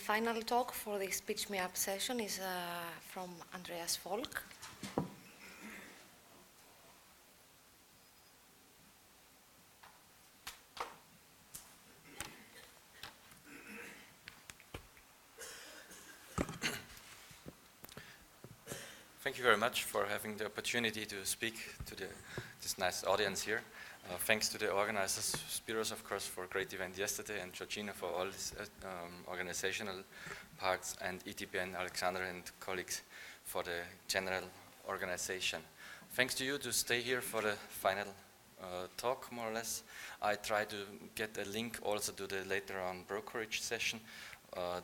final talk for this Pitch Me Up session is from Andreas Volk. Thank you very much for having the opportunity to speak to this nice audience here. Thanks to the organizers, Spiros of course for a great event yesterday, and Georgina for all these organizational parts, and ETPN, Alexander and colleagues for the general organization. Thanks to you to stay here for the final talk, more or less. I try to get a link also to the later on brokerage session.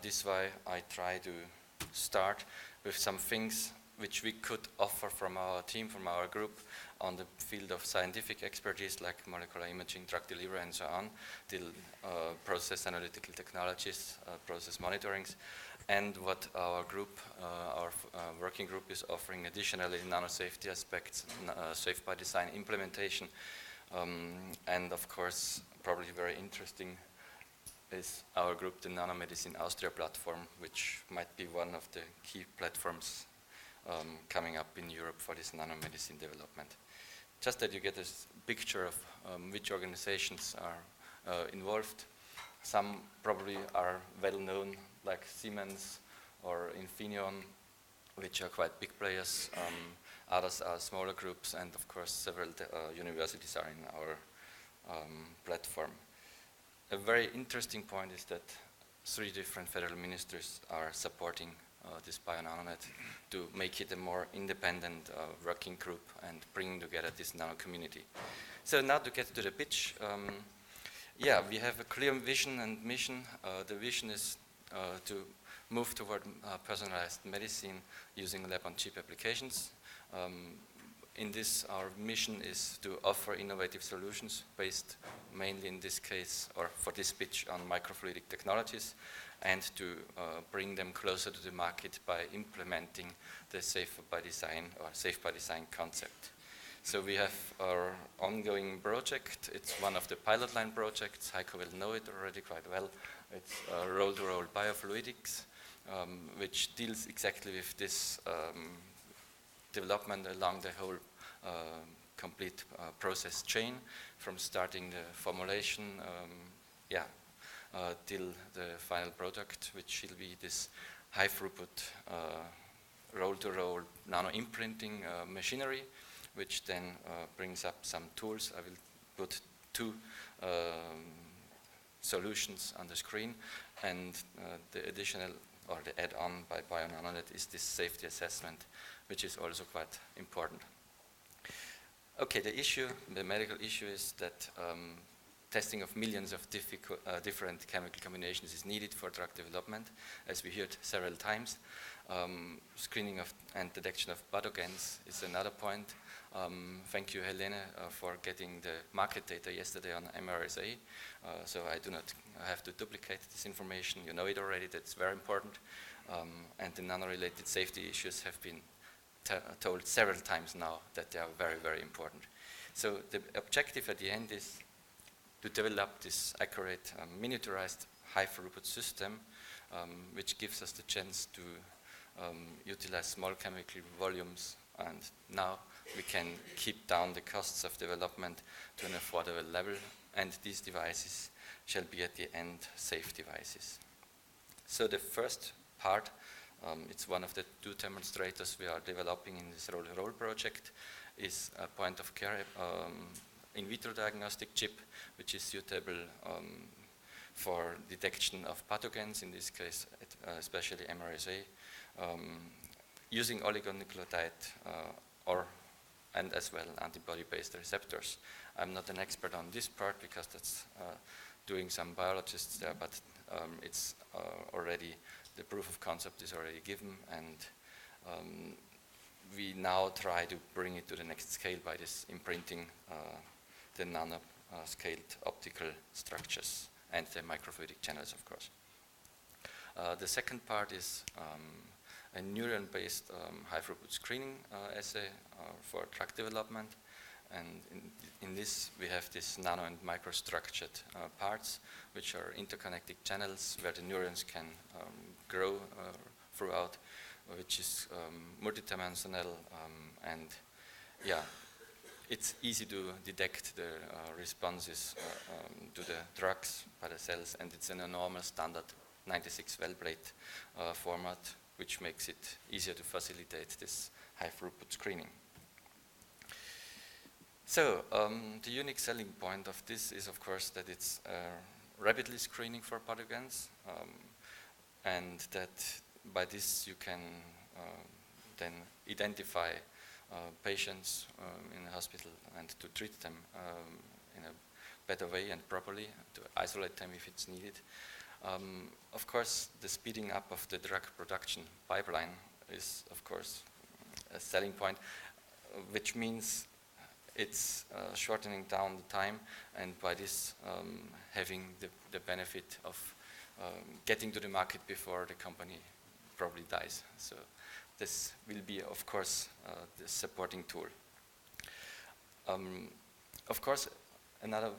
This way I try to start with some things which we could offer from our team, from our group, on the field of scientific expertise like molecular imaging, drug delivery and so on, till process analytical technologies, process monitorings, and what our group, our working group is offering additionally, nano-safety aspects, safe by design implementation, and of course, probably very interesting is our group, the Nanomedicine Austria platform, which might be one of the key platforms coming up in Europe for this nanomedicine development. Just that you get a picture of which organizations are involved. Some probably are well known, like Siemens or Infineon, which are quite big players. Others are smaller groups, and of course several universities are in our platform. A very interesting point is that 3 different federal ministries are supporting this BioNanoNet to make it a more independent working group and bringing together this nano community. So now to get to the pitch, yeah, we have a clear vision and mission. The vision is to move toward personalized medicine using lab-on-chip applications. In this, our mission is to offer innovative solutions based mainly in this case, or for this pitch, on microfluidic technologies, and to bring them closer to the market by implementing the safe by design concept. So we have our ongoing project. It's one of the pilot line projects. Heiko will know it already quite well. It's roll-to-roll biofluidics, which deals exactly with this development along the whole complete process chain, from starting the formulation till the final product, which will be this high throughput roll-to-roll nano imprinting machinery, which then brings up some tools. I will put 2 solutions on the screen, and the additional or the add-on by BioNanoNet is this safety assessment, which is also quite important. Okay, the medical issue is that testing of millions of different chemical combinations is needed for drug development, as we heard several times. Screening of and detection of pathogens is another point. Thank you, Helene, for getting the market data yesterday on MRSA. So I do not have to duplicate this information. You know it already, that's very important. And the nano-related safety issues have been told several times now that they are very, very important. So the objective at the end is to develop this accurate, miniaturized, high-throughput system, which gives us the chance to utilize small chemical volumes, and now we can keep down the costs of development to an affordable level, and these devices shall be at the end safe devices. So the first part, it's one of the 2 demonstrators we are developing in this roll-to-roll project, is a point-of-care in vitro diagnostic chip, which is suitable for detection of pathogens, in this case especially MRSA, using oligonucleotide and as well antibody-based receptors. I'm not an expert on this part because that's doing some biologists there, but it's already, the proof of concept is already given, and we now try to bring it to the next scale by this imprinting the nano-scaled optical structures and the microfluidic channels, of course. The second part is a neuron-based high-throughput screening assay for drug development, And in this, we have these nano and microstructured parts, which are interconnected channels where the neurons can grow throughout, which is multidimensional, and yeah, it's easy to detect the responses to the drugs by the cells, and it's an enormous standard 96 well plate format, which makes it easier to facilitate this high throughput screening. So the unique selling point of this is, of course, that it's rapidly screening for pathogens, and that by this you can then identify patients in a hospital and to treat them in a better way and properly, to isolate them if it's needed. Of course, the speeding up of the drug production pipeline is, of course, a selling point, which means it's shortening down the time, and by this having the benefit of getting to the market before the company probably dies. So this will be, of course, the supporting tool. Of course, another,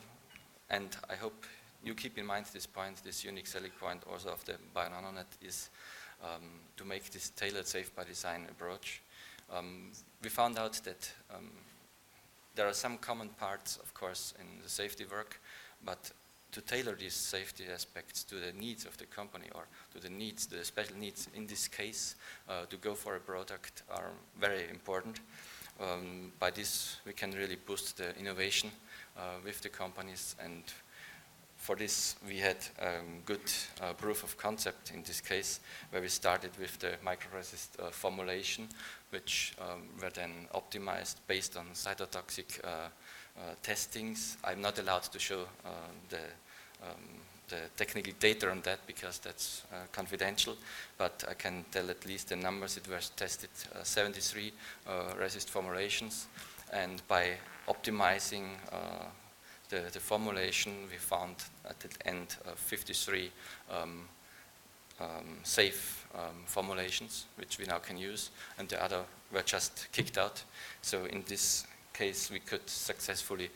and I hope you keep in mind this point, this unique selling point also of the BioNanoNet is to make this tailored safe by design approach. We found out that there are some common parts, of course, in the safety work, but to tailor these safety aspects to the needs of the company or to the needs, the special needs in this case, to go for a product are very important. By this, we can really boost the innovation with the companies, and for this, we had good proof of concept in this case, where we started with the microresist formulation, which were then optimized based on cytotoxic testings. I'm not allowed to show the technical data on that because that's confidential, but I can tell at least the numbers. It was tested 73 resist formulations, and by optimizing the formulation, we found at the end 53 safe formulations, which we now can use, and the other were just kicked out. So in this case, we could successfully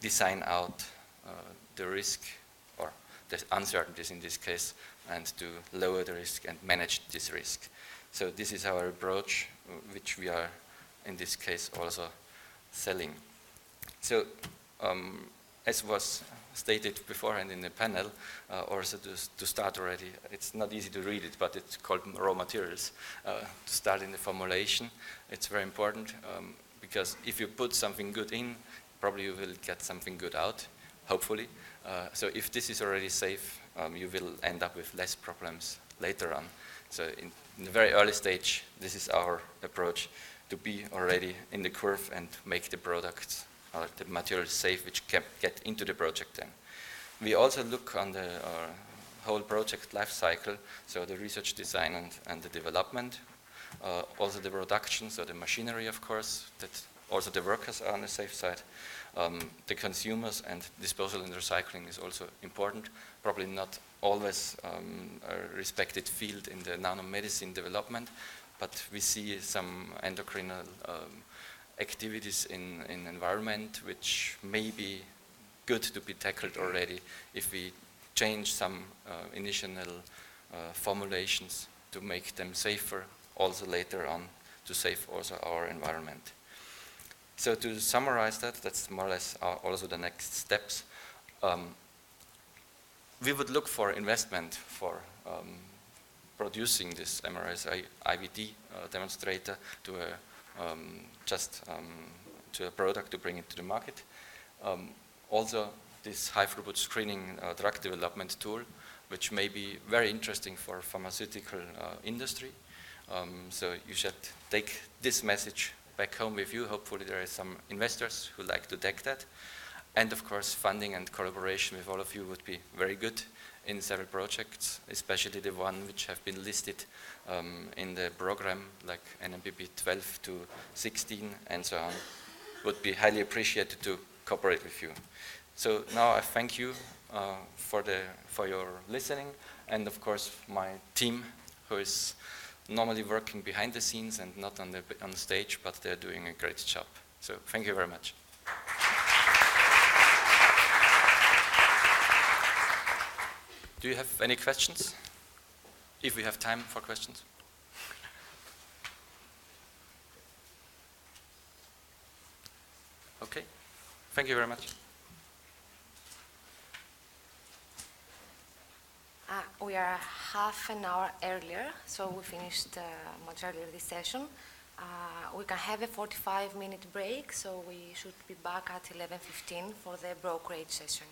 design out the risk, or the uncertainties in this case, and to lower the risk and manage this risk. So this is our approach, which we are, in this case, also selling. So as was stated beforehand in the panel, also to start already, it's not easy to read it, but it's called raw materials. To start in the formulation, it's very important, because if you put something good in, probably you will get something good out, hopefully. So if this is already safe, you will end up with less problems later on. So in the very early stage, this is our approach, to be already in the curve and make the products or the materials safe, which can get into the project then. We also look on the whole project life cycle, so the research, design, and the development, also the production, so the machinery, of course, that also the workers are on the safe side. The consumers and disposal and recycling is also important, probably not always a respected field in the nanomedicine development, but we see some endocrinal activities in environment which may be good to be tackled already if we change some initial formulations to make them safer also later on, to save also our environment. So to summarize that, that's more or less also the next steps. We would look for investment for producing this MRSI IVD demonstrator to a product to bring it to the market. Also, this high throughput screening drug development tool, which may be very interesting for pharmaceutical industry. So you should take this message back home with you. Hopefully there are some investors who like to take that. And of course, funding and collaboration with all of you would be very good in several projects, especially the one which have been listed in the program, like NMPP 12 to 16 and so on. Would be highly appreciated to cooperate with you. So now I thank you for your listening, and of course my team, who is normally working behind the scenes and not on the stage, but they're doing a great job. So thank you very much. Do you have any questions? If we have time for questions. Okay, thank you very much. We are half an hour earlier, so we finished much earlier this session. We can have a 45-minute break, so we should be back at 11:15 for the brokerage session.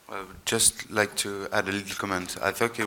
I would just like to add a little comment. I thought